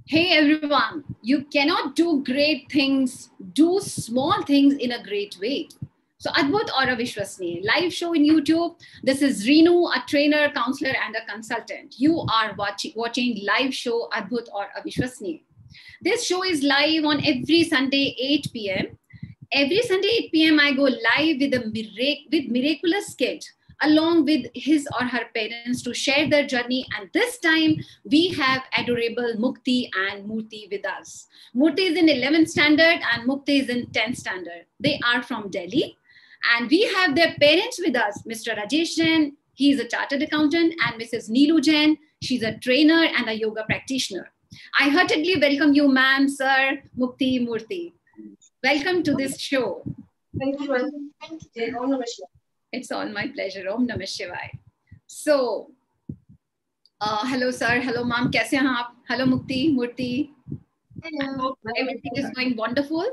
Hey everyone, you cannot do great things, do small things in a great way. So Adbhut or Avishwasniy, live show in YouTube. This is Reenu, a trainer, counselor, and a consultant. You are watching live show Adbhut or Avishwasniy. This show is live on every Sunday 8 p.m. Every Sunday 8 p.m. I go live with with miraculous kid along with his or her parents to share their journey. And this time we have adorable Mukti and Murti with us. Murti is in 11th standard and Mukti is in 10th standard. They are from Delhi. And we have their parents with us, Mr. Rajesh Jain, he is a chartered accountant, and Mrs. Neelu Jain, she's a trainer and a yoga practitioner. I heartily welcome you, ma'am, sir, Mukti, Murti. Welcome to this show. Thank you. Om Namah Shivaya. It's all my pleasure. Om Namah Shivaya. So, hello sir, hello ma'am, कैसे हैं आप? Hello Mukti, Murti. Hello. Everything is going wonderful?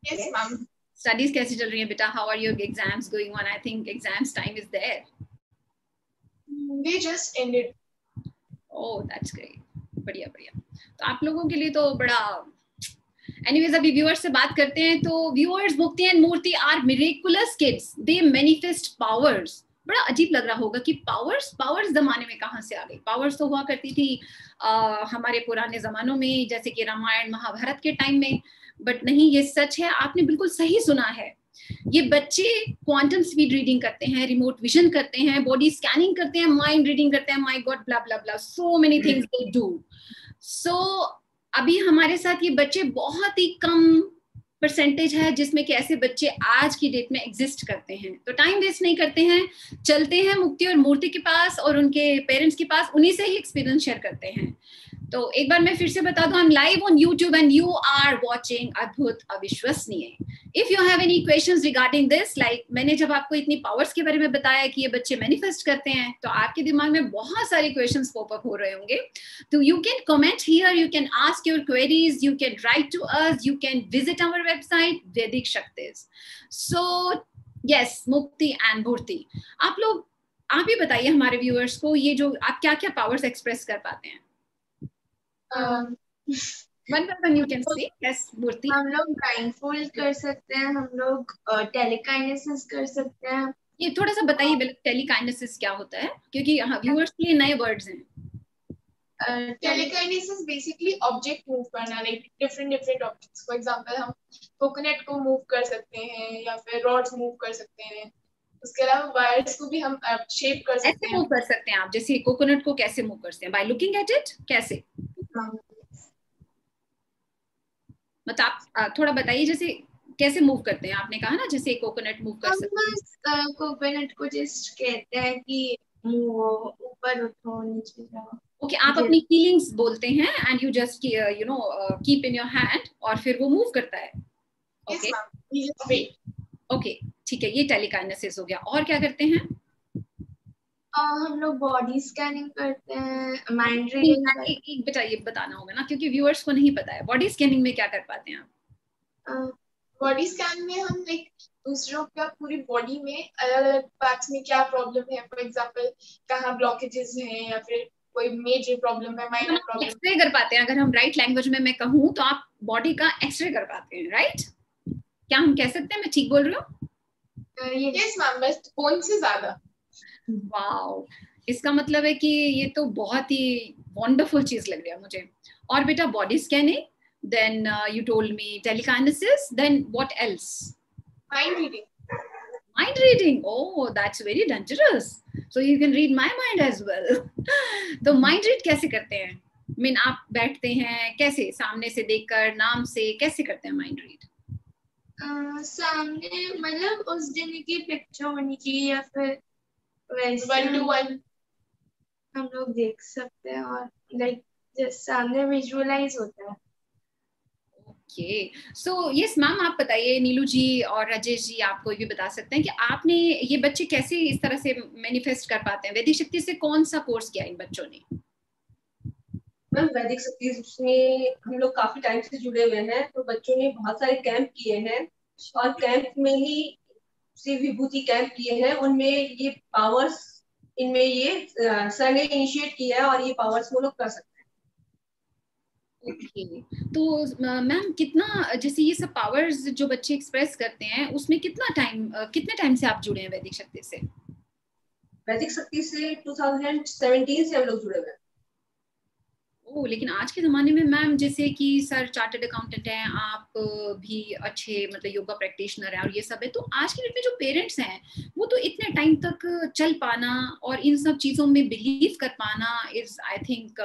Yes, ma'am. Studies कैसी चल रही हैं बेटा? How are your exams going on? I think exams time is there. They just ended. Oh, that's great. बढ़िया बढ़िया. तो आप लोगों के लिए तो बड़ा Anyways, अभी viewers से बात करते हैं. तो viewers, Mukti and Murti are miraculous kids. They manifest powers. बड़ा अजीब लग रहा होगा कि पावर्स जमाने में कहाँ से आ गई. पावर्स तो हुआ करती थी हमारे पुराने जमानों में, जैसे कि रामायण महाभारत के टाइम में. बट नहीं, ये सच है. आपने बिल्कुल सही सुना है. ये बच्चे क्वांटम स्पीड रीडिंग करते हैं, रिमोट विजन करते हैं, बॉडी स्कैनिंग करते हैं, माइंड रीडिंग करते हैं. My God, blah blah blah, so many things they do. So अभी हमारे साथ ये बच्चे बहुत ही कम परसेंटेज है जिसमें कि ऐसे बच्चे आज की डेट में एग्जिस्ट करते हैं. तो टाइम वेस्ट नहीं करते हैं, चलते हैं मुक्ति और मूर्ति के पास और उनके पेरेंट्स के पास, उन्हीं से ही एक्सपीरियंस शेयर करते हैं. तो एक बार मैं फिर से बता दूं, I am live on YouTube and you are watching अद्भुत अविश्वसनीय. If you have any questions regarding this, like मैंने जब आपको इतनी पावर्स के बारे में बताया कि ये बच्चे मैनिफेस्ट करते हैं, तो आपके दिमाग में बहुत सारे क्वेश्चंस पॉप अप हो रहे होंगे. तो you can comment here, you can ask your queries, you can write to us, you can visit our website Vedic Shaktiz. So yes, मुक्ति एंड मूर्ति, आप ही बताइए हमारे व्यूअर्स को, ये जो आप क्या क्या पावर्स एक्सप्रेस कर पाते हैं. One by one you can see. Yes, Murti. हम लोग ब्लाइंडफोल्ड कर सकते हैं, हम लोग टेलीकाइनेसिस कर सकते हैं. ये थोड़ा सा बताइए टेलीकाइनेसिस क्या होता है, क्योंकि व्यूअर्स के लिए नए वर्ड्स हैं. टेलीकाइनेसिस बेसिकली ऑब्जेक्ट मूव करना, like different objects. For example हम कोकोनट को मूव कर सकते हैं या फिर रॉड्स मूव कर सकते हैं. उसके अलावा वायर्स को भी हम शेप कर सकते हैं. मूव कर सकते हैं आप, जैसे कोकोनट को कैसे मूव करते हैं? By looking at it. कैसे मतलब आप थोड़ा बताइए, जैसे कैसे मूव करते हैं? आपने कहा ना जैसे कोकोनट मूव कर सकते हैं. कोकोनट को जस्ट कहते हैं कि ऊपर उठो नीचे जाओ. ओके, आप अपनी फीलिंग्स बोलते हैं and you just you know keep in your hand और फिर वो मूव करता है. ओके ओके, ठीक है, ये टेलीकाइनेसिस हो गया. और क्या करते हैं? हम लोग बॉडी स्कैनिंग करते हैं, माइंड रीडिंग. एक बेटा ये बताना होगा ना, क्योंकि व्यूअर्स को नहीं पता है. बॉडी स्कैनिंग में क्या कर पाते हैं आप? बॉडी स्कैन में हम लाइक दूसरों का पूरी बॉडी में अलग अलग पार्ट्स में क्या प्रॉब्लम है, फॉर एग्जांपल कहाँ ब्लॉकेजेस हैं या फिर कोई मेजर प्रॉब्लम है, माइनर प्रॉब्लम. एक्सरे कर पाते हैं. अगर हम राइट लैंग्वेज में मैं कहूँ तो आप बॉडी का एक्सरे कर पाते हैं, राइट? क्या हम कह सकते हैं? मैं ठीक बोल रही हूँ? यस मैम, बस बोन से ज्यादा. वाओ, इसका मतलब है कि ये तो बहुत ही वंडरफुल चीज लग रही है मुझे. और बेटा body scanning, then you told me telekinesis, then what else? Mind reading. Mind reading, oh that's very dangerous, so you can read my mind as well. तो mind read कैसे करते हैं? मीन आप बैठते हैं कैसे, सामने से देखकर, नाम से, कैसे करते हैं mind read? सामने मतलब उस दिन की पिक्चर होनी चाहिए या फिर 1-to-1 हम लोग देख सकते हैं और लाइक जस्ट सामने विजुअलाइज होता है. ओके, सो यस मैम, आप बताइए, नीलू जी और राजेश जी आप कोई भी बता सकते हैं कि आपने ये बच्चे कैसे इस तरह से मैनिफेस्ट कर पाते हैं? वैदिक शक्ति से कौन सा कोर्स किया इन बच्चों ने? मैम वैदिक शक्ति में हम लोग काफी टाइम से जुड़े हुए हैं, तो बच्चों ने बहुत सारे कैंप किए हैं और कैंप में ही श्री विभूति कैंप किए हैं. उनमें ये पावर्स, इनमें ये सर ने इनिशिएट किया है और ये पावर्स वो लोग कर सकते हैं. ओके, तो मैम कितना, जैसे ये सब पावर्स जो बच्चे एक्सप्रेस करते हैं, उसमें कितने टाइम से आप जुड़े हैं वैदिक शक्ति से? वैदिक शक्ति से 2017 से हम लोग जुड़े हुए हैं। ओह, लेकिन आज के जमाने में मैम, जैसे कि सर चार्टर्ड अकाउंटेंट हैं, आप भी अच्छे मतलब योगा प्रैक्टिशनर हैं और ये सब है, तो आज के डेट में जो पेरेंट्स हैं वो तो इतने टाइम तक चल पाना और इन सब चीजों में बिलीव कर पाना इज आई थिंक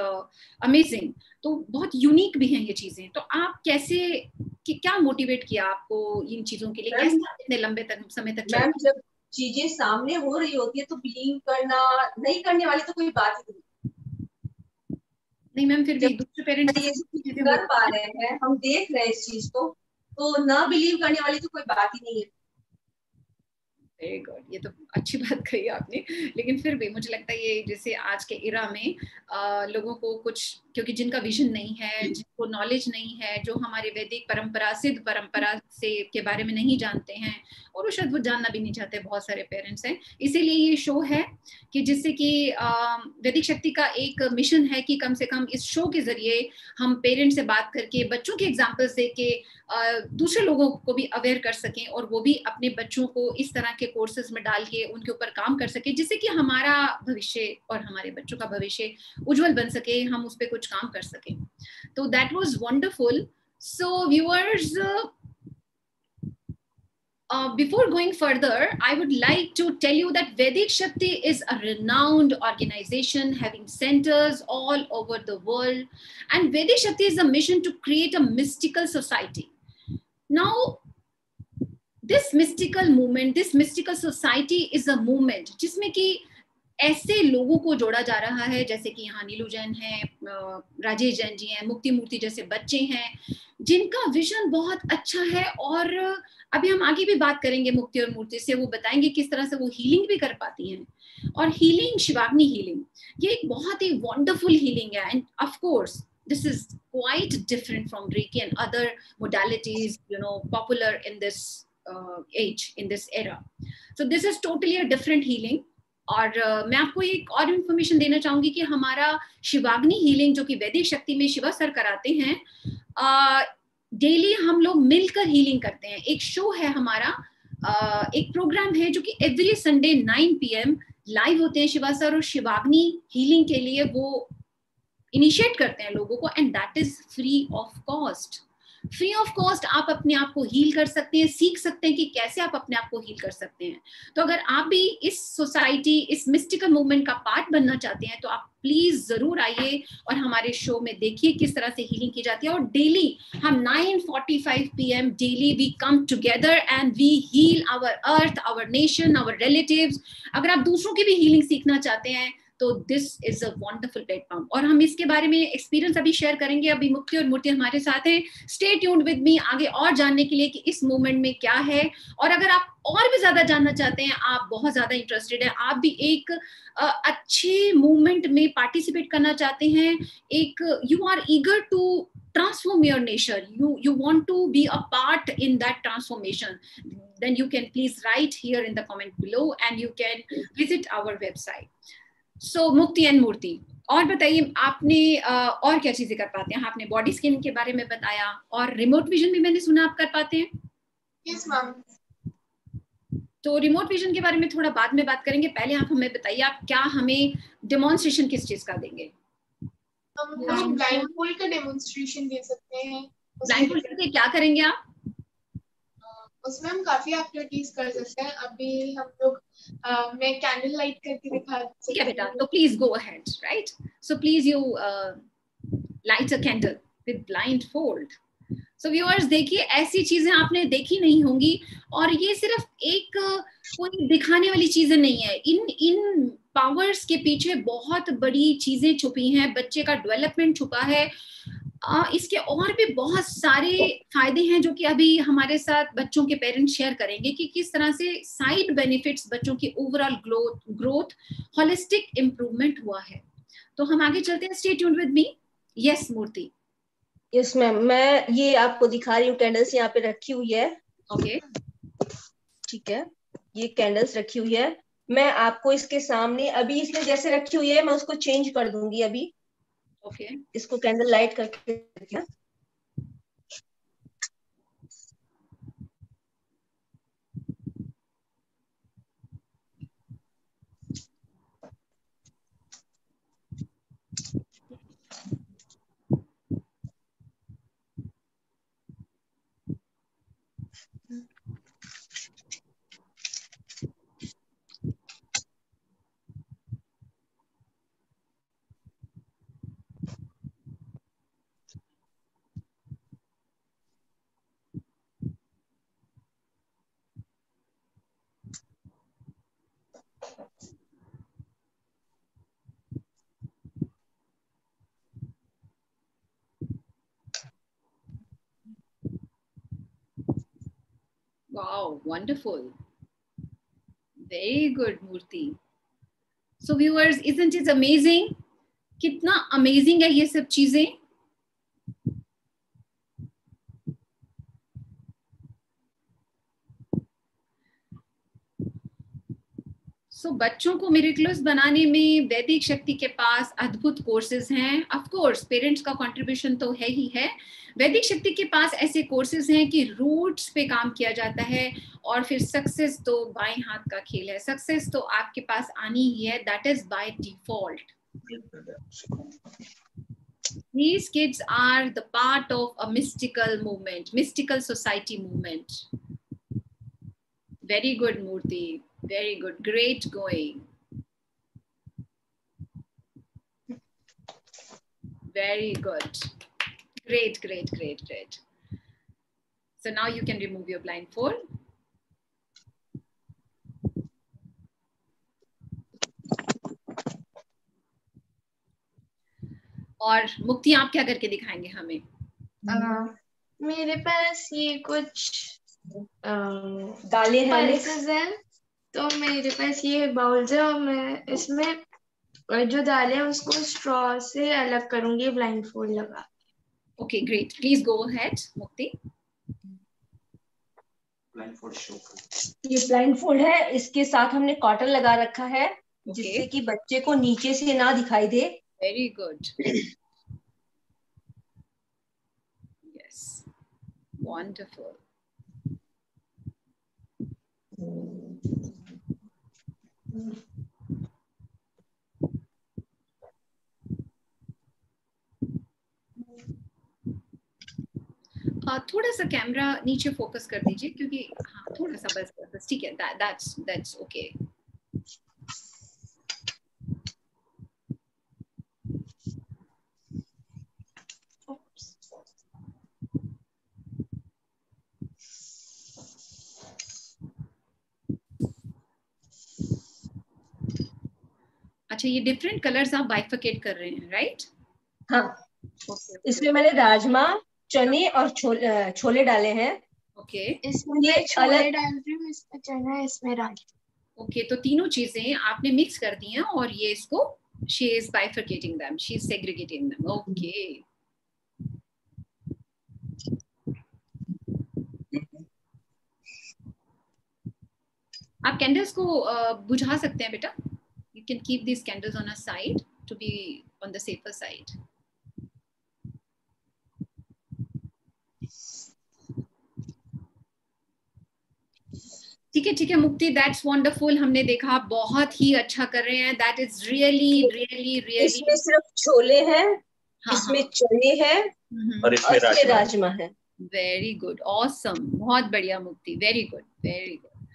अमेजिंग। तो बहुत यूनिक भी हैं ये चीजें। तो आप कैसे, क्या मोटिवेट किया आपको इन चीजों के लिए, कैसे आप इतने लंबे समय तक मैम जब चीजें सामने हो रही होती है तो बिलीव करना, नहीं करने वाली तो कोई बात ही नहीं। नहीं मैम, फिर भी दूसरे पेरेंट्स ये कर पा रहे हैं, हम देख रहे हैं इस चीज को, तो ना बिलीव करने वाली तो कोई बात ही नहीं है। वेरी गुड, ये तो अच्छी बात कही आपने। लेकिन फिर भी मुझे लगता है ये जैसे आज के इरा में लोगों को कुछ, क्योंकि जिनका विजन नहीं है, जिनको नॉलेज नहीं है, जो हमारे वैदिक परंपरा, सिद्ध परंपरा से के बारे में नहीं जानते हैं, और वो शायद वो जानना भी नहीं चाहते, बहुत सारे पेरेंट्स हैं। इसीलिए ये शो है कि जिससे कि वैदिक शक्ति का एक मिशन है कि कम से कम इस शो के जरिए हम पेरेंट्स से बात करके, बच्चों के एग्जाम्पल्स दे के दूसरे लोगों को भी अवेयर कर सकें, और वो भी अपने बच्चों को इस तरह के कोर्सेज में डाल के उनके ऊपर काम कर सके, जिससे कि हमारा भविष्य और हमारे बच्चों का भविष्य उज्जवल बन सके, हम उस पर कुछ काम कर सकें। तो that was wonderful. So viewers, before going further, I would like to tell you that Vedic Shakti is a renowned organization having centers all over the world. And Vedic Shakti is a mission to create a mystical society. Now, this mystical movement, this mystical society is a movement जिसमें कि ऐसे लोगों को जोड़ा जा रहा है, जैसे कि यहाँ नीलू जैन है, राजेश जैन जी हैं, मुक्ति मूर्ति जैसे बच्चे हैं जिनका विजन बहुत अच्छा है। और अभी हम आगे भी बात करेंगे मुक्ति और मूर्ति से, वो बताएंगे किस तरह से वो हीलिंग भी कर पाती हैं। और हीलिंग, शिवाग्नि हीलिंग, ये एक बहुत ही वंडरफुल हीलिंग है। And of course this is quite different from Reiki and other modalities, popular in this age, in this era. So this is totally a different healing. और मैं आपको एक और इन्फॉर्मेशन देना चाहूंगी कि हमारा शिवाग्नि हीलिंग जो कि वैदिक शक्ति में शिवा सर कराते हैं, डेली हम लोग मिलकर हीलिंग करते हैं। एक शो है हमारा, एक प्रोग्राम है जो कि एवरी संडे 9 PM लाइव होते हैं शिवा सर, और शिवाग्नि हीलिंग के लिए वो इनिशिएट करते हैं लोगों को, and that is free of cost. Free of cost आप अपने आप को हील कर सकते हैं, सीख सकते हैं कि कैसे आप अपने आप को हील कर सकते हैं। तो अगर आप भी इस सोसाइटी, इस मिस्टिकल मूवमेंट का पार्ट बनना चाहते हैं, तो आप प्लीज जरूर आइए और हमारे शो में देखिए किस तरह से हीलिंग की जाती है। और डेली हम 9:45 PM daily we come together and we heal our earth, our nation, our relatives. अगर आप दूसरों की भी हीलिंग सीखना चाहते हैं तो this is a wonderful platform, और हम इसके बारे में एक्सपीरियंस अभी शेयर करेंगे। अभी मुक्ति और मूर्ति हमारे साथ हैं। स्टे ट्यून्ड विद मी आगे और जानने के लिए कि इस मूवमेंट में क्या है। और अगर आप और भी ज्यादा जानना चाहते हैं, आप बहुत ज्यादा इंटरेस्टेड हैं, आप भी एक अच्छे मूवमेंट में पार्टिसिपेट करना चाहते हैं, एक you are eager to transform your nation, you want to be a part in that transformation, then you can please write here in the comment below and you can visit our website. So मुक्ति and मूर्ति, और बताइए आपने और क्या चीजें कर पाते हैं? आपने बॉडी स्किन के बारे में बताया, और रिमोट विजन भी मैंने सुना आप कर पाते हैं। Yes ma'am. तो रिमोट विजन के बारे में थोड़ा बाद में बात करेंगे, पहले आप हमें बताइए आप क्या हमें डेमोन्स्ट्रेशन किस चीज का देंगे? हम लोग ब्लाइंडफोल्ड का डेमोन्स्ट्रेशन दे सकते हैं। ब्लाइंडफोल्ड करके क्या करेंगे आप? उसमें हम काफी एक्टिविटीज कर सकते हैं। अभी हम लोग मैं कैंडल लाइट करके दिखा सकती हूँ बेटा, तो please go ahead, right? So please you light a candle with blindfold. So viewers, देखिए ऐसी चीजें आपने देखी नहीं होंगी, और ये सिर्फ एक कोई दिखाने वाली चीजें नहीं है। इन पावर्स के पीछे बहुत बड़ी चीजें छुपी हैं, बच्चे का डेवलपमेंट छुपा है। इसके और भी बहुत सारे फायदे हैं जो कि अभी हमारे साथ बच्चों के पेरेंट्स शेयर करेंगे कि किस तरह से साइड बेनिफिट्स बच्चों की ओवरऑल ग्रोथ, होलिस्टिक इंप्रूवमेंट हुआ है। तो हम आगे चलते हैं। Stay tuned with me. Yes Murti. Yes ma'am, मैं ये आपको दिखा रही हूँ, कैंडल्स यहाँ पे रखी हुई है। ओके, ठीक है, ये कैंडल्स रखी हुई है। मैं आपको इसके सामने अभी इसमें जैसे रखी हुई है मैं उसको चेंज कर दूंगी अभी। ओके इसको कैंडल लाइट करके दिया। Wow, wonderful. Very good, Murthy. So viewers, isn't it amazing? कितना amazing है ये सब चीजें. So बच्चों को मिरेक्युलस बनाने में वैदिक शक्ति के पास अद्भुत कोर्सेज हैं. ऑफ कोर्स पेरेंट्स का कंट्रीब्यूशन तो है ही है. वैदिक शक्ति के पास ऐसे कोर्सेज हैं कि रूट्स पे काम किया जाता है और फिर सक्सेस तो बाएं हाथ का खेल है. सक्सेस तो आपके पास आनी ही है. That is by default. These kids are the part of a mystical movement, mystical society movement. Very good, Murthy. Very good. Great going. Very good. Great, great, great, great. So now you can remove your blindfold. और मुक्ति आप क्या करके दिखाएंगे हमें? मेरे पास ये कुछ दालें हैं, पल्सेस हैं, तो मेरे पास ये बाउल्स है और मैं इसमें जो दालें हैं उसको स्ट्रॉ से अलग करूंगी ब्लाइंडफोल्ड लगा. Okay, great. Please go ahead, मुक्ति. ये ब्लाइंडफोल्ड है, इसके साथ हमने कॉटन लगा रखा है जिससे कि बच्चे को नीचे से ना दिखाई दे. Very good. Yes. Wonderful. थोड़ा सा कैमरा नीचे फोकस कर दीजिए क्योंकि हाँ थोड़ा सा बस बस ठीक है. That's okay. अच्छा ये डिफरेंट कलर्स आप बाइफरकेट कर रहे हैं, राइट? हाँ. इसमें मैंने राजमा, चने और छोले डाले हैं. ओके. इसमें ये छोले डाल रही हूँ, इसमें चना, इसमें राजमा. ओके, तो तीनों चीजें आपने मिक्स कर दी हैं और ये इसको she is bifurcating them, she is segregating them. Okay. आप कैंडल्स को बुझा सकते हैं बेटा. You can keep these candles on a side to be on the safer side. ठीक है मुक्ति, दैट्स वंडरफुल. हमने देखा बहुत ही अच्छा कर रहे हैं. That is really really really. इसमें सिर्फ छोले हैं, हाँ, इसमें चने हैं और इसमें राजमा है. वेरी गुड, ऑसम, बहुत बढ़िया मुक्ति. Very good, very good.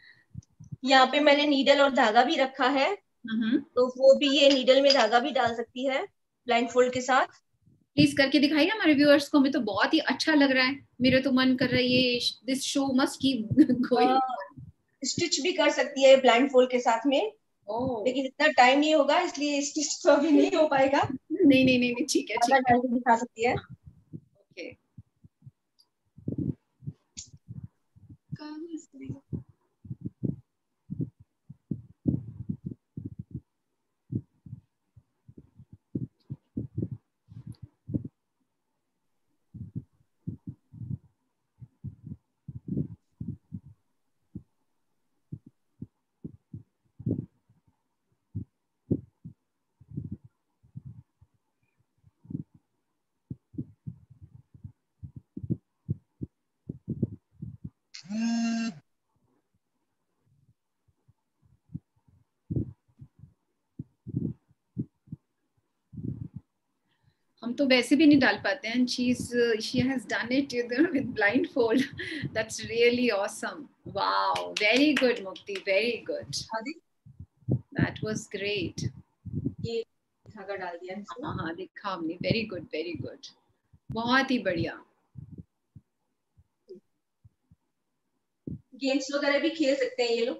यहाँ पे मैंने नीडल और धागा भी रखा है, तो वो भी ये नीडल में धागा भी डाल सकती है ब्लाइंडफोल्ड के साथ. प्लीज करके दिखाइए हमारे व्यूअर्स को. हमें तो बहुत ही अच्छा लग रहा है. मेरे तो मन कर रहा है ये this show must keep going. Stitch भी कर सकती है ब्लाइंडफोल्ड के साथ में. लेकिन इतना टाइम नहीं होगा इसलिए स्टिच तो अभी नहीं हो पाएगा. नहीं ठीक है दिखा सकती है. ओके. तो वैसे भी नहीं डाल पाते हैं. She has done it, you know, with blindfold. That's really awesome. Wow, very good Mukti, very good. That was great. ये धागा डाल दिया इसमें. हाँ देखा हमने. Very good, very good. बहुत ही बढ़िया. गेम्स वगैरह भी खेल सकते हैं ये लोग.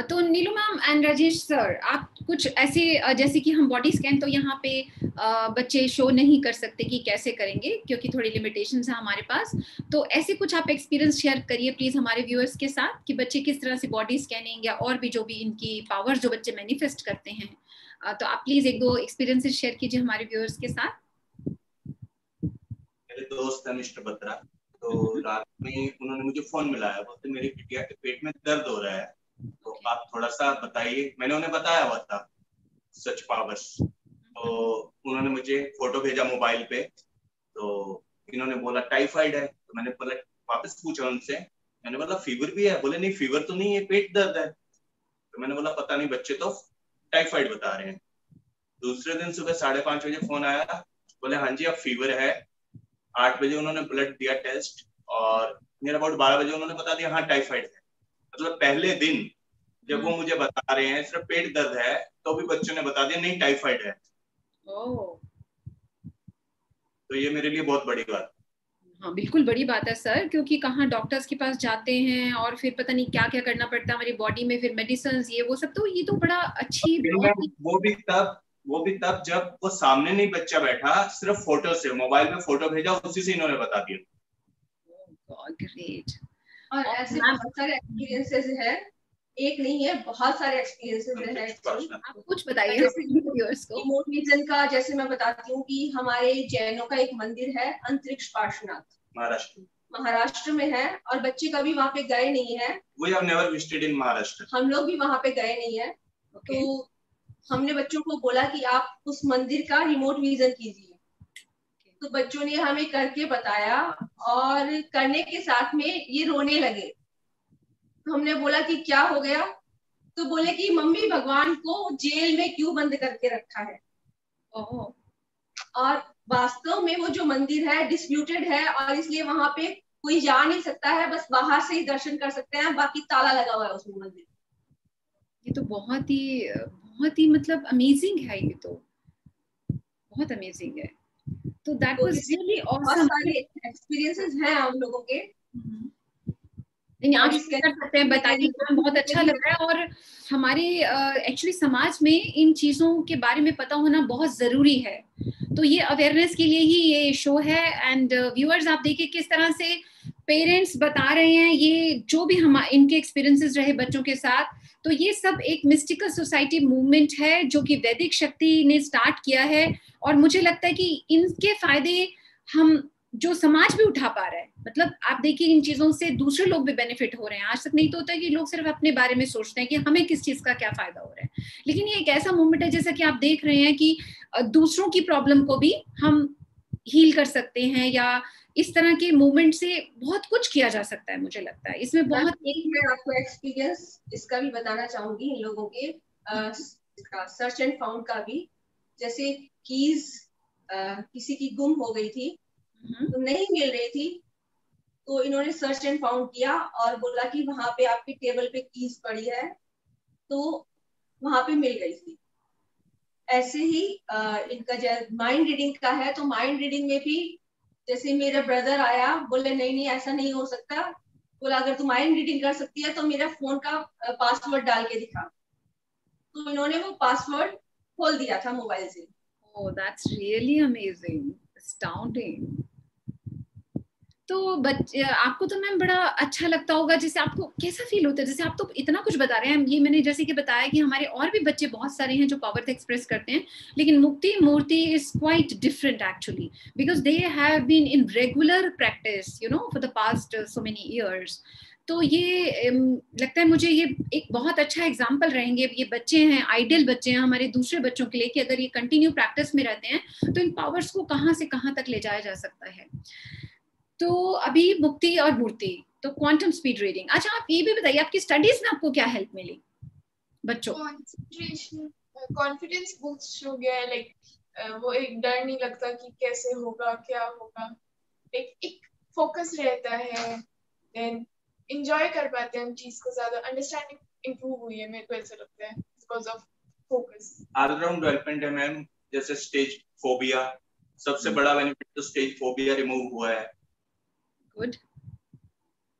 तो नीलू मैम एंड राजेश सर, आप कुछ ऐसे जैसे कि हम बॉडी स्कैन तो यहाँ पे बच्चे शो नहीं कर सकते कि कैसे करेंगे क्योंकि थोड़ी लिमिटेशंस है हमारे पास. तो ऐसे कुछ आप एक्सपीरियंस शेयर करिए प्लीज हमारे व्यूअर्स के साथ कि बच्चे किस तरह से बॉडी स्कैनिंग या और भी जो भी इनकी पावर जो बच्चे मैनिफेस्ट करते हैं. तो आप प्लीज एक दो एक्सपीरियंसेस शेयर कीजिए हमारे व्यूअर्स के साथ. मेरे दोस्त है मिस्टर बत्रा, तो रात में उन्होंने मुझे फोन मिलाया, बोलते मेरी बिटिया के पेट में दर्द हो रहा है, तो आप थोड़ा सा बताइए. मैंने उन्हें बताया हुआ था सच पावर्स, तो उन्होंने मुझे फोटो भेजा मोबाइल पे, तो इन्होंने बोला टाइफाइड है. तो मैंने बोला, वापस पूछा उनसे, मैंने बोला फीवर भी है? बोले नहीं फीवर तो नहीं है, पेट दर्द है. तो मैंने बोला पता नहीं, बच्चे तो टाइफाइड बता रहे हैं. दूसरे दिन सुबह 5:30 बजे फोन आया, बोले हाँ जी अब फीवर है. 8 बजे उन्होंने ब्लड दिया टेस्ट, और नियर अबाउट 12 बजे उन्होंने बता दिया हाँ टाइफाइड है. मतलब पहले दिन जब वो मुझे बता रहे हैं सिर्फ पेट दर्द है, तो भी बच्चों ने बता दिया नहीं टाइफाइड है. तो ये मेरे लिए बहुत बड़ी बात. हाँ बिल्कुल बड़ी बात है सर, क्योंकि कहाँ डॉक्टर्स के पास जाते हैं और फिर पता नहीं क्या क्या करना पड़ता है हमारी बॉडी में, फिर मेडिसिन ये वो सब. तो ये तो बड़ा अच्छी. वो भी तब जब वो सामने नहीं बच्चा बैठा, सिर्फ फोटो से, मोबाइल में फोटो भेजा, उसी से इन्होंने बता दिया. ग्रेट. और ऐसे बहुत सारे एक्सपीरियंसेस है, एक नहीं है, बहुत सारे एक्सपीरियंसेस है. आप कुछ बताइए रिमोट विजन का. जैसे मैं बताती हूँ कि हमारे जैनों का एक मंदिर है अंतरिक्ष पार्श्वनाथ, महाराष्ट्र में है, और बच्चे कभी वहाँ पे गए नहीं है. We have never visited in Maharashtra. हम लोग भी वहाँ पे गए नहीं है. तो हमने बच्चों को बोला कि आप उस मंदिर का रिमोट विजन कीजिए. तो बच्चों ने हमें करके बताया, और करने के साथ में ये रोने लगे. तो हमने बोला कि क्या हो गया? तो बोले कि मम्मी भगवान को जेल में क्यों बंद करके रखा है. और वास्तव में वो जो मंदिर है डिस्प्यूटेड है, और इसलिए वहां पे कोई जा नहीं सकता है, बस बाहर से ही दर्शन कर सकते हैं, बाकी ताला लगा हुआ है उसमें मंदिर. ये तो बहुत ही मतलब अमेजिंग है. ये तो बहुत अमेजिंग है. तो दैट वाज रियली ऑसम. सारे एक्सपीरियंसेस हैं हम लोगों के. नहीं आप कर सकते हैं, बताइए. बहुत अच्छा लग रहा है. और हमारे एक्चुअली समाज में इन चीजों के बारे में पता होना बहुत जरूरी है. तो ये अवेयरनेस के लिए ही ये शो है. एंड व्यूअर्स आप देखिए किस तरह से पेरेंट्स बता रहे हैं ये जो भी हम इनके एक्सपीरियंसेस रहे बच्चों के साथ. तो ये सब एक मिस्टिकल सोसाइटी मूवमेंट है जो कि वैदिक शक्ति ने स्टार्ट किया है, और मुझे लगता है कि इनके फायदे हम जो समाज भी उठा पा रहा है. मतलब आप देखिए इन चीजों से दूसरे लोग भी बेनिफिट हो रहे हैं. आज तक नहीं तो होता है कि लोग सिर्फ अपने बारे में सोचते हैं कि हमें किस चीज का क्या फायदा हो रहा है, लेकिन ये एक ऐसा मूवमेंट है जैसा कि आप देख रहे हैं कि दूसरों की प्रॉब्लम को भी हम हील कर सकते हैं, या इस तरह के मूवमेंट से बहुत कुछ किया जा सकता है. मुझे लगता है इसमें बहुत. मैं आपको एक्सपीरियंस इसका भी बताना चाहूंगी इन लोगों के, सर्च एंड फाउंड का भी. जैसे कीज किसी की गुम हो गई थी, तो नहीं मिल रही थी, तो इन्होंने सर्च एंड फाउंड किया और बोला कि वहां पे आपकी टेबल पे कीज पड़ी है, तो वहां पे मिल गई थी. ऐसे ही इनका माइंड रीडिंग का है, तो माइंड रीडिंग में भी जैसे मेरा ब्रदर आया, बोले नहीं ऐसा नहीं हो सकता. बोला अगर तू माइंड रीडिंग कर सकती है तो मेरा फोन का पासवर्ड डाल के दिखा. तो इन्होंने वो पासवर्ड खोल दिया था मोबाइल से. Oh, that's really amazing, astounding. तो बच्चे आपको तो मैम बड़ा अच्छा लगता होगा. जैसे आपको कैसा फील होता है, जैसे आप तो इतना कुछ बता रहे हैं, ये मैंने जैसे कि बताया कि हमारे और भी बच्चे बहुत सारे हैं जो पावर एक्सप्रेस करते हैं, लेकिन Mukti Murti is quite different actually, because they have been in regular practice you know for the past so many years. तो ये लगता है मुझे ये एक बहुत अच्छा एग्जाम्पल रहेंगे. ये बच्चे हैं, आइडियल बच्चे हैं हमारे दूसरे बच्चों के लिए, कि अगर ये कंटिन्यू प्रैक्टिस में रहते हैं तो इन पावर्स को कहाँ से कहाँ तक ले जाया जा सकता है. तो अभी मुक्ति और मूर्ति, तो क्वांटम स्पीड रीडिंग. अच्छा आप ये भी बताइए आपकी स्टडीज में आपको क्या हेल्प मिली बच्चों? कॉन्फिडेंस बूस्ट हो गया है. लाइक वो एक डर नहीं लगता कि कैसे होगा क्या होगा, एक फोकस रहता है, देन एंजॉय कर पाते हैं हम चीज को ज्यादा, अंडरस्टैंडिंग इम्प्रूव हुई है, मेरे को ऐसा लगता है because of focus. All round development है मैम, जैसे स्टेज फोबिया, सबसे बड़ा बेनिफिट तो स्टेज फोबिया रिमूव हुआ है। गुड।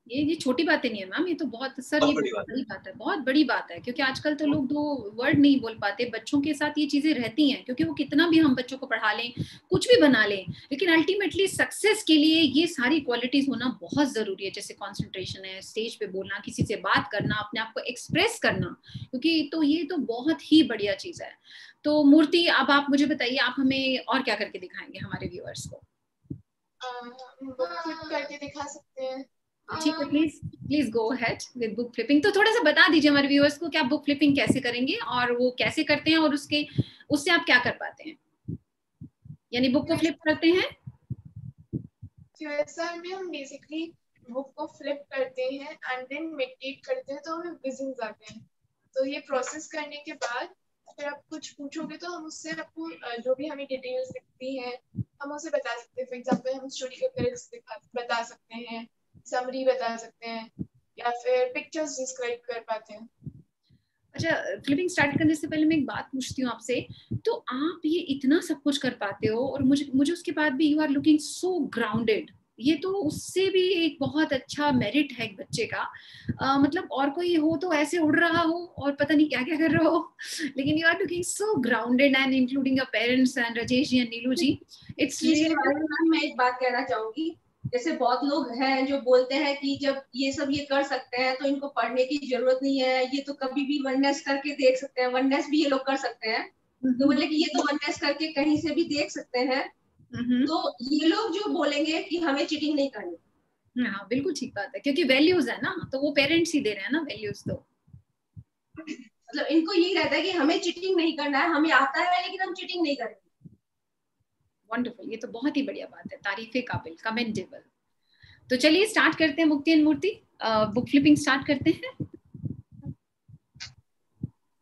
ये छोटी बातें नहीं है मैम, ये तो बहुत सर बहुत ये बड़ी बहुत बड़ी बात है, बहुत बड़ी बात है, क्योंकि आजकल तो लोग 2 वर्ड नहीं बोल पाते। बच्चों के साथ ये चीजें रहती हैं, क्योंकि वो कितना भी हम बच्चों को पढ़ा लें, कुछ भी बना लें, लेकिन अल्टीमेटली सक्सेस के लिए ये सारी क्वालिटीज होना बहुत जरूरी है, जैसे कंसंट्रेशन है, स्टेज पे बोलना, किसी से बात करना, अपने आप को एक्सप्रेस करना, क्योंकि तो ये तो बहुत ही बढ़िया चीज है। तो मूर्ति, अब आप मुझे बताइए, आप हमें और क्या करके दिखाएंगे हमारे व्यूअर्स को? फ्लिप करके दिखा सकते हैं। ठीक है, please go ahead with book flipping. तो थोड़ा सा बता दीजिए हमारे व्यूअर्स को कि आप बुक फ्लिपिंग कैसे करेंगे और वो कैसे करते हैं, और उससे आप क्या कर पाते हैं, यानी बुक को फ्लिप करते हैं। QSR में हम बेसिकली बुक को फ्लिप करते हैं एंड देन मेडिटेट करते हैं, तो हमें विजन्स आते हैं। तो ये प्रोसेस करने के बाद फिर आप कुछ पूछोगे तो हम उससे आपको जो भी हमें डिटेल्स दिखती हैं हम उसे बता सकते हैं। फॉर एग्जांपल हम स्टोरी के क्रेडिट्स बता सकते हैं, समरी बता सकते हैं, या फिर पिक्चर्स डिस्क्राइब कर पाते हैं। अच्छा, फ्लिपिंग स्टार्ट करने से पहले मैं एक बात पूछती हूँ आपसे, तो आप ये इतना सब कुछ कर पाते हो और मुझे उसके बाद भी you are looking so grounded, ये तो उससे भी एक बहुत अच्छा मेरिट है एक बच्चे का। मतलब और कोई हो तो ऐसे उड़ रहा हो और पता नहीं क्या क्या कर रहा हो, लेकिन you are looking so grounded and including your parents and Rajesh ji and Neelu ji. It's really. मैं एक बात कहना चाहूंगी, जैसे बहुत लोग हैं जो बोलते हैं कि जब ये कर सकते हैं तो इनको पढ़ने की जरूरत नहीं है, ये तो कभी भी वननेस करके देख सकते हैं, वननेस भी ये लोग कर सकते हैं। तो बोले कि ये तो वननेस करके कहीं से भी देख सकते हैं। तो ये लोग जो बोलेंगे कि हमें चीटिंग नहीं करनी, हाँ बिल्कुल ठीक बात है, क्योंकि वैल्यूज है ना, तो वो पेरेंट्स ही दे रहे हैं ना वैल्यूज। तो मतलब इनको यही रहता है कि हमें चीटिंग नहीं करना है, हमें आता है लेकिन हम चीटिंग नहीं करेंगे। वंडरफुल, ये तो बहुत ही बढ़िया बात है, तारीफे काबिल, कमेंडेबल। तो चलिए स्टार्ट करते हैं Mukti and Murti, book flipping start करते हैं।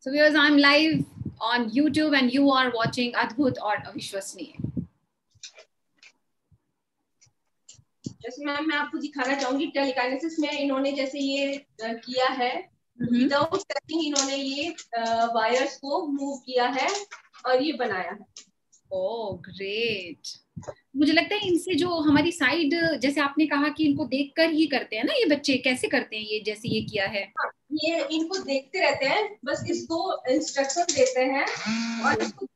So viewers, I am live on YouTube and you are watching अद्भुत और अविश्वसनीय। जैसे मैम मैं आपको दिखाना चाहूंगी, टेलीकाइनेसिस में इन्होंने जैसे ये किया है, विदाउट टचिंग इन्होंने ये वायर्स को मूव किया है और ये बनाया है। Oh great. मुझे लगता है इनसे जो हमारी साइड, जैसे आपने कहा कि इनको देखकर ही करते हैं ना, ये बच्चे कैसे करते हैं ये, जैसे ये किया है। हाँ, ये इनको देखते रहते हैं, बस इसको इंस्ट्रक्शन देते हैं और इसको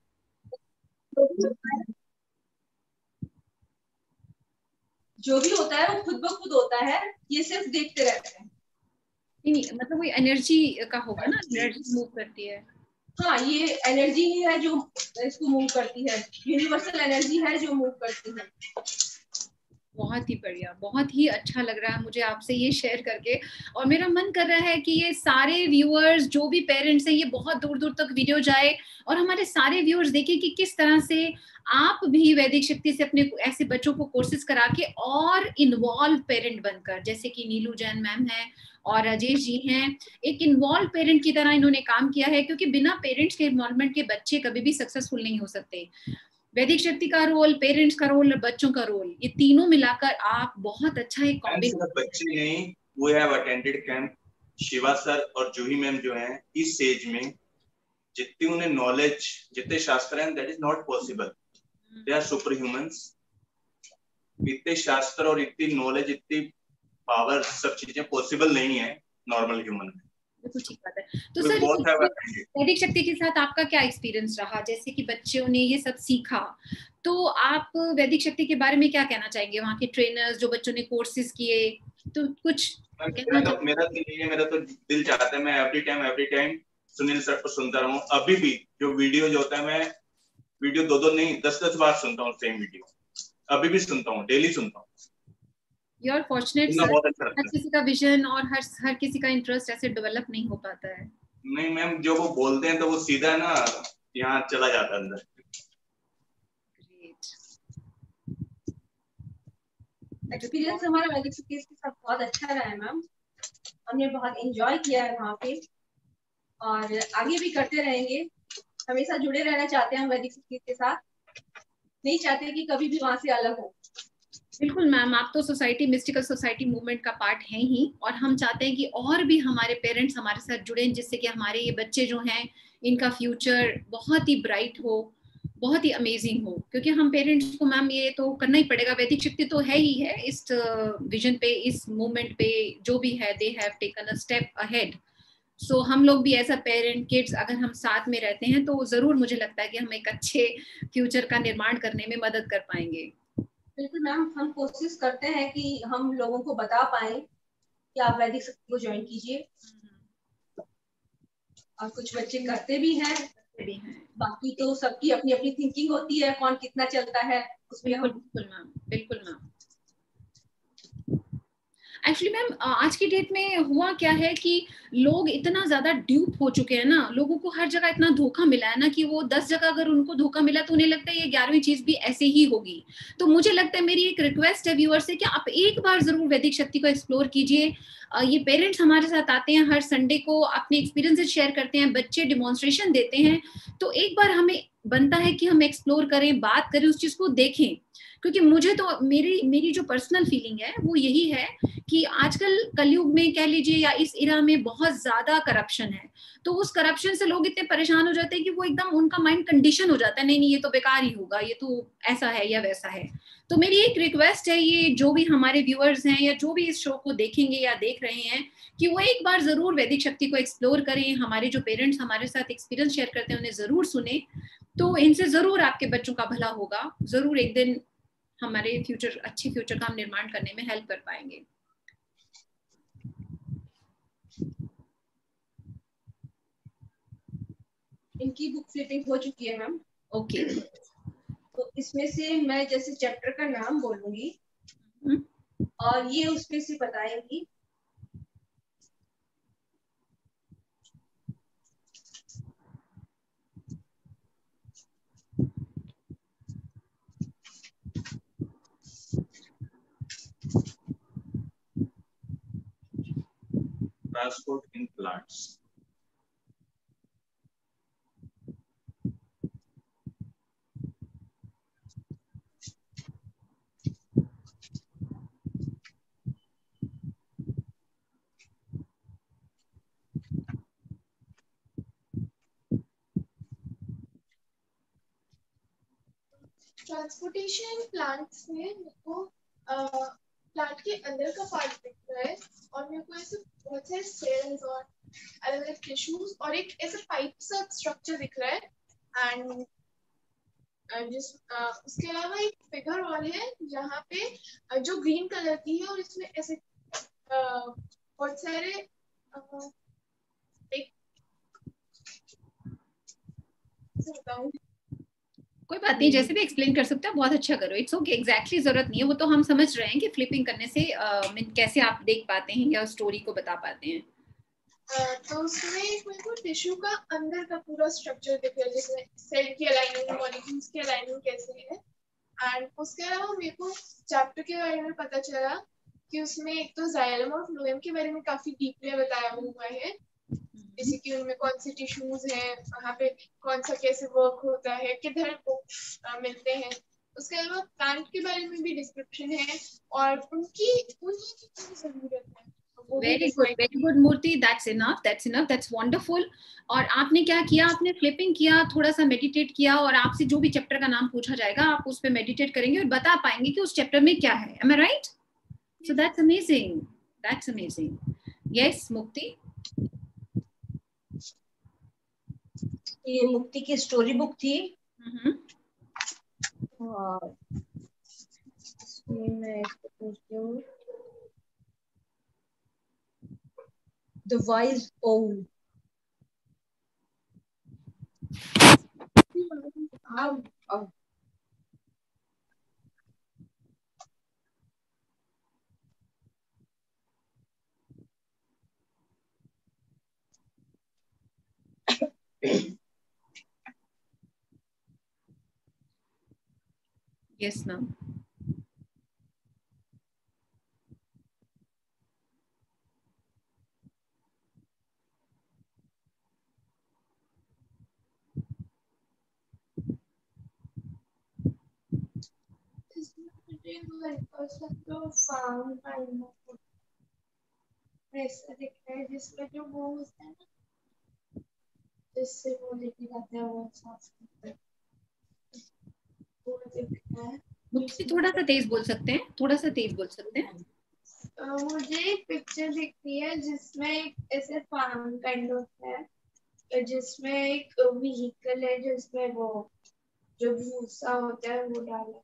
जो भी होता है वो खुद ब खुद होता है, ये सिर्फ देखते रहते हैं। नहीं, मतलब कोई एनर्जी का होगा ना, एनर्जी मूव करती है। हाँ, ये एनर्जी ही है जो इसको मूव करती है, यूनिवर्सल एनर्जी है जो मूव करती है। बहुत ही बढ़िया, बहुत ही अच्छा लग रहा है मुझे आपसे ये शेयर करके, और मेरा मन कर रहा है कि ये सारे व्यूअर्स जो भी पेरेंट्स हैं, ये बहुत दूर दूर तक वीडियो जाए और हमारे सारे व्यूअर्स देखें कि किस तरह से आप भी वैदिक शक्ति से अपने ऐसे बच्चों को कोर्सेज करा के और इन्वॉल्व पेरेंट बनकर, जैसे कि नीलू जैन मैम है और राजेश जी हैं, एक इन्वॉल्व पेरेंट की तरह इन्होंने काम किया है, क्योंकि बिना पेरेंट्स के इन्वॉल्वमेंट के बच्चे कभी भी सक्सेसफुल नहीं हो सकते। वैदिक शक्ति का रोल, पेरेंट्स का रोल और बच्चों का रोल, ये तीनों मिलाकर आप बहुत अच्छा एक कॉम्बिनेशन। बच्चे नहीं, we have attended camp, Shiva sir और जूही मैम जो हैं इस एज में जितनी उन्हें नॉलेज, जितने शास्त्र हैं, that is not possible, they are superhumans. इतने शास्त्र और इतनी नॉलेज, इतनी पावर, सब चीजें पॉसिबल नहीं है नॉर्मल ह्यूमन में। बिल्कुल ठीक बात है। तो सर वैदिक शक्ति के साथ आपका क्या एक्सपीरियंस रहा, जैसे कि बच्चों ने ये सब सीखा, तो आप वैदिक शक्ति के बारे में क्या कहना चाहेंगे, वहाँ के ट्रेनर्स जो बच्चों ने कोर्सेज किए, तो कुछ मेरा तो दिल चाहता है मैं एवरी टाइम सुनील सर को सुनता रहूं। अभी भी जो वीडियो जो होता है, मैं वीडियो 2 नहीं 10 बार सुनता हूँ, सेम वीडियो अभी भी सुनता हूँ, डेली सुनता हूँ। You are fortunate sir, हर किसी का विजन और हर किसी का इंटरेस्ट ऐसे डेवलप नहीं हो पाता है। नहीं मैम, जो वो बोलते हैं तो वो सीधा ना यहाँ चला जाता है अंदर। एक्सपीरियंस हमारा वैदिक शक्ति के साथ बहुत अच्छा रहा है मैम, हमने बहुत एंजॉय किया है वहाँ पे और आगे भी करते रहेंगे, हमेशा जुड़े रहना चाहते हैं हम वैदिक शक्ति के साथ। नहीं चाहते कि कभी भी वहां से अलग हो। बिल्कुल मैम, आप तो सोसाइटी, मिस्टिकल सोसाइटी मूवमेंट का पार्ट हैं ही, और हम चाहते हैं कि और भी हमारे पेरेंट्स हमारे साथ जुड़े, जिससे कि हमारे ये बच्चे जो हैं इनका फ्यूचर बहुत ही ब्राइट हो, बहुत ही अमेजिंग हो। क्योंकि हम पेरेंट्स को मैम ये तो करना ही पड़ेगा, वैदिक शक्ति तो है ही है इस विजन पे, इस मूवमेंट पे जो भी है, they have taken a step ahead. So हम लोग भी एज अ पेरेंट किड्स अगर हम साथ में रहते हैं तो जरूर मुझे लगता है कि हम एक अच्छे फ्यूचर का निर्माण करने में मदद कर पाएंगे। बिल्कुल मैम, हम कोशिश करते हैं कि हम लोगों को बता पाए कि आप वैदिक शक्ति को ज्वाइन कीजिए, और कुछ बच्चे करते भी हैं। बाकी तो सबकी अपनी अपनी थिंकिंग होती है, कौन कितना चलता है उसमें। बिल्कुल मैम, बिल्कुल मैम। एक्चुअली मैम आज की डेट में हुआ क्या है कि लोग इतना ज्यादा ड्यूप हो चुके हैं ना, लोगों को हर जगह इतना धोखा मिला है ना, कि वो 10 जगह अगर उनको धोखा मिला तो उन्हें लगता है ये 11वीं चीज भी ऐसे ही होगी। तो मुझे लगता है, मेरी एक रिक्वेस्ट है व्यूअर से, कि आप एक बार जरूर वैदिक शक्ति को एक्सप्लोर कीजिए। ये पेरेंट्स हमारे साथ आते हैं हर संडे को, अपने एक्सपीरियंसेस शेयर करते हैं, बच्चे डिमॉन्स्ट्रेशन देते हैं, तो एक बार हमें बनता है कि हम एक्सप्लोर करें, बात करें, उस चीज को देखें। क्योंकि मुझे तो मेरी मेरी जो पर्सनल फीलिंग है वो यही है कि आजकल कलयुग में कह लीजिए या इस इरा में बहुत ज्यादा करप्शन है, तो उस करप्शन से लोग इतने परेशान हो जाते हैं कि वो एकदम उनका माइंड कंडीशन हो जाता है, नहीं नहीं ये तो बेकार ही होगा, ये तो ऐसा है या वैसा है। तो मेरी एक रिक्वेस्ट है, ये जो भी हमारे व्यूअर्स हैं या जो भी इस शो को देखेंगे या देख रहे हैं, कि वो एक बार जरूर वैदिक शक्ति को एक्सप्लोर करें। हमारे जो पेरेंट्स हमारे साथ एक्सपीरियंस शेयर करते हैं उन्हें जरूर सुने, तो इनसे जरूर आपके बच्चों का भला होगा, जरूर एक दिन हमारे फ्यूचर, अच्छे फ्यूचर का हम निर्माण करने में हेल्प कर पाएंगे। इनकी बुक फ्लिपिंग हो चुकी है मैम। ओके। तो इसमें से मैं जैसे चैप्टर का नाम बोलूंगी और ये उसमें से बताएंगी। Transport in plants. Transportation plants में मेरे को प्लांट के अंदर का पार्ट दिख रहा है, और मेरे को ऐसे बहुत सारे सेल्स और अलग अलग टिश्यूज और एक ऐसा पाइप सा स्ट्रक्चर दिख रहा है। एंड उसके अलावा एक फिगर वॉल है जहाँ पे जो ग्रीन कलर की है, और इसमें ऐसे बहुत सारे एक बताऊं, कोई बात नहीं, जैसे भी एक्सप्लेन कर सकते हो, बहुत अच्छा करो, इट्स ओके, एग्जैक्टली जरूरत नहीं है, वो तो हम समझ रहे हैं कि फ्लिपिंग करने से कैसे आप देख पाते हैं या स्टोरी को बता पाते हैं। तो उसमें मेरे को टिश्यू का अंदर का पूरा स्ट्रक्चर दिख रहा है, जिसमें सेल की अलाइनमेंट, मॉलिक्यूल्स की अलाइनमेंट कैसे है। एंड उसके अलावा मेरे को चैप्टर के बारे में पता चला कि उसमें एक तो जाइलम और फ्लोएम के बारे में काफी डीपली बताया हुआ है, जैसे कि उनमें कौन से टिश्यूज हैं, वहाँ पे कौन सा कैसे वर्क होता है, किधर वो मिलते हैं। उसके अलावा प्लांट के बारे में भी डिस्क्रिप्शन है, और उनकी जरूरत है। Very good Murti, that's enough, that's wonderful. और आपने क्या किया, आपने फ्लिपिंग किया, थोड़ा सा मेडिटेट किया, और आपसे जो भी चैप्टर का नाम पूछा जाएगा आप उस पर मेडिटेट करेंगे और बता पाएंगे कि उस चैप्टर में क्या है। Am I right? So that's amazing, that's amazing. Yes Mukti. ये मुक्ति की स्टोरी बुक थी। और मैं इसको पूछती हूँ, द वाइज ओल। Yes ma'am. ऐसा दिखता है जिसमें जो वो होता है ना, जिससे वो लेके जाते हैं वो साफ करते हैं, वो दिखता है। मुझे थोड़ा सा तेज बोल सकते हैं, थोड़ा सा तेज बोल सकते हैं। मुझे एक पिक्चर दिखती है जिसमें एक ऐसे फार्म काइंड ऑफ है, जिसमें एक व्हीकल है जिसमें वो जो भूसा होता है वो डाला।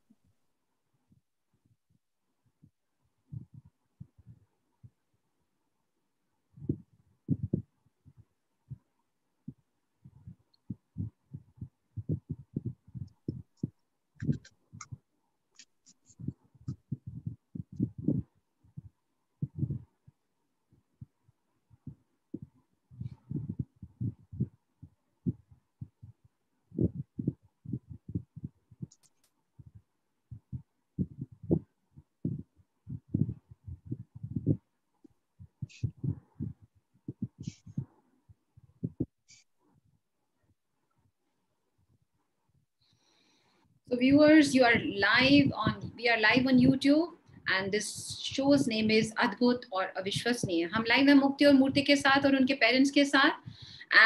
So viewers, we are live on YouTube and this show's name is अद्भुत और अविश्वसनीय। हम लाइव हैं मुक्ति और मूर्ति के साथ और उनके पेरेंट्स के साथ,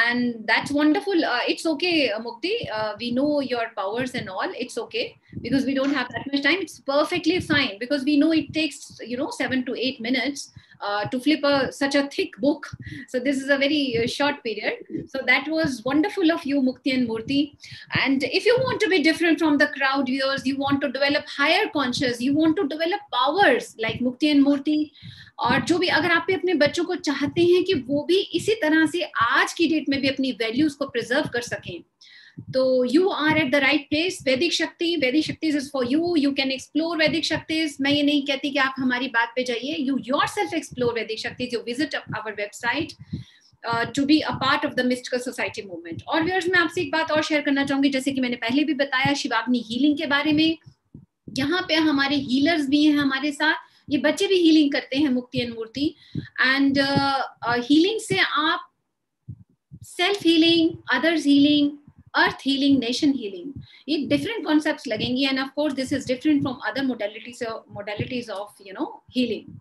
and that's wonderful. It's okay, Mukti, we know your powers and all. It's okay because we don't have that much time. It's perfectly fine because we know it takes 7 to 8 minutes to flip such a thick book. So this is a very short period. So that was wonderful of you, Mukti and Murthy. And if you want to be different from the crowd, viewers, you want to develop higher conscious, you want to develop powers like Mukti and Murthy, और जो भी अगर आप भी अपने बच्चों को चाहते हैं कि वो भी इसी तरह से आज की डेट में भी अपनी वैल्यूज को प्रिजर्व कर सकें, तो you are at the right place. Vedic Shaktis is for you. You can explore Vedic Shaktis. मैं ये नहीं कहती कि आप हमारी बात पे जाइए. You yourself explore Vedic Shaktis. You visit our website to be a part of the mystical society movement. और व्यूअर्स, मैं आपसे एक बात और शेयर करना चाहूंगी, जैसे कि मैंने पहले भी बताया शिवाग्नि हीलिंग के बारे में. यहाँ पे हमारे हीलर्स भी हैं हमारे साथ. ये बच्चे भी हीलिंग करते हैं, Mukti and Murthy. And healing से आप self healing, others healing, earth healing, nation healing, ये डिफरेंट कॉन्सेप्ट्स लगेंगी. And of course this is different from other modalities of healing.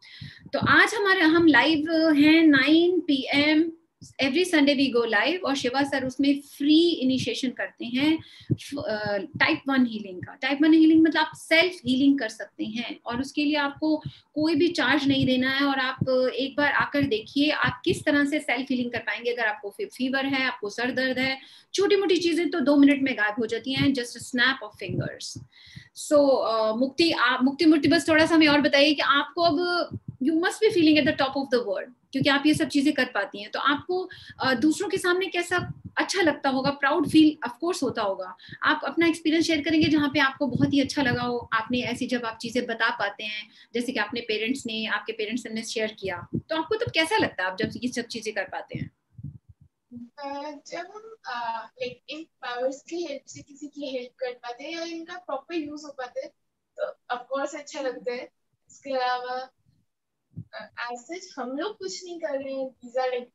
तो आज हम लाइव हैं 9 PM every Sunday we go live, और Shiva sir उसमें फ्री इनिशिएशन करते हैं टाइप 1 हीलिंग का. टाइप 1 हीलिंग मतलब आप सेल्फ हीलिंग कर सकते हैं और उसके लिए आपको कोई भी चार्ज नहीं देना है. और आप एक बार आकर देखिए आप किस तरह से सेल्फ हीलिंग कर पाएंगे. अगर आपको फीवर है, आपको सर दर्द है, छोटी मोटी चीजें तो 2 मिनट में गायब हो जाती हैं, जस्ट स्नैप ऑफ फिंगर्स. सो मुक्ति मूर्ति, बस थोड़ा सा हमें और बताइए कि आपको अब you must be feeling at the top of the world, क्योंकि आप ये सब चीजें कर पाती हैं. तो आपको दूसरों के सामने कैसा अच्छा लगता होगा, प्राउड फील ऑफ कोर्स होता होगा. आप अपना एक्सपीरियंस शेयर करेंगे जहाँ पे आपको बहुत ही अच्छा लगा हो. आपने ऐसी जब आप चीजें बता पाते हैं, जैसे कि आपके पेरेंट्स ने शेयर किया, तो आपको तब कैसा लगता है आप जब ये सब चीजें कर पाते हैं? जब हम लाइक इन पावर्स की हेल्प से किसी की हेल्प कर पाते हैं या इनका प्रॉपर यूज हो पाते हैं, तो ऑफ कोर्स अच्छा लगता है. इसके अलावा एज हम लोग कुछ नहीं कर रहे हैं. these are like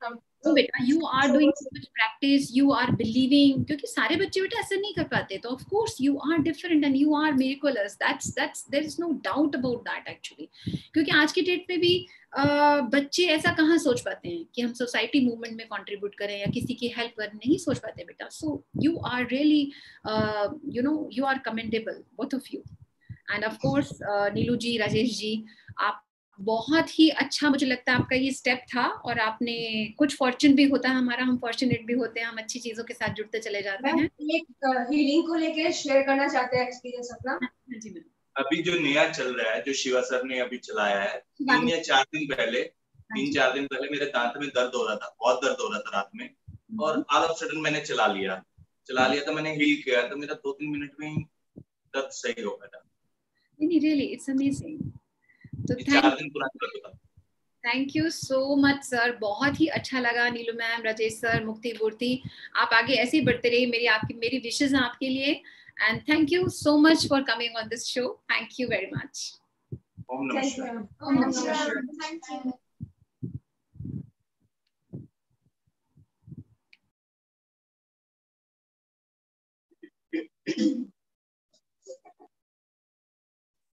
हम तो बेटा you are doing so much practice, you are believing, क्योंकि सारे बच्चे बेटा ऐसा नहीं कर पाते. तो of course you are different and you are miraculous. That's there is no doubt about that actually. क्योंकि आज की डेट में भी बच्चे ऐसा कहाँ सोच पाते हैं कि हम सोसाइटी मूवमेंट में कंट्रीब्यूट करें या किसी की हेल्प करें, नहीं सोच पाते बेटा. So you are really you are commendable both of you. And of course Neelu ji, Rajesh ji, आप बहुत ही अच्छा, मुझे लगता है आपका ये स्टेप था. और आपने कुछ फॉर्चून भी होता है हमारा, हम फॉर्चुनेट भी होते हैं, हम अच्छी चीजों के साथ जुड़ते चले जाते हैं. एक हीलिंग को लेके शेयर करना चाहते हैं एक्सपीरियंस अपना. जी मैम. अभी जो नया चल रहा है, जो शिवा सर ने अभी चलाया है, 3 या 4 दिन पहले, 3-4 दिन पहले मेरे दांत में दर्द हो रहा था, बहुत दर्द हो रहा था रात में, और ऑल ऑफ सडन मैंने चला लिया तो मैंने हील किया, तो मेरा 2-3 मिनट में ही दर्द सही हो गया था. Really it's amazing. तो 4 दिन पुराना. Thank you so much sir, बहुत ही अच्छा लगा. नीलू मैम, राजेश सर, मुक्ति मूर्ति, आप आगे ऐसे ही बढ़ते रहिए. मेरी विशेष हैं आपके लिए. And thank you so much for coming on this show. Thank you very much. ओम नमः थैंक यू.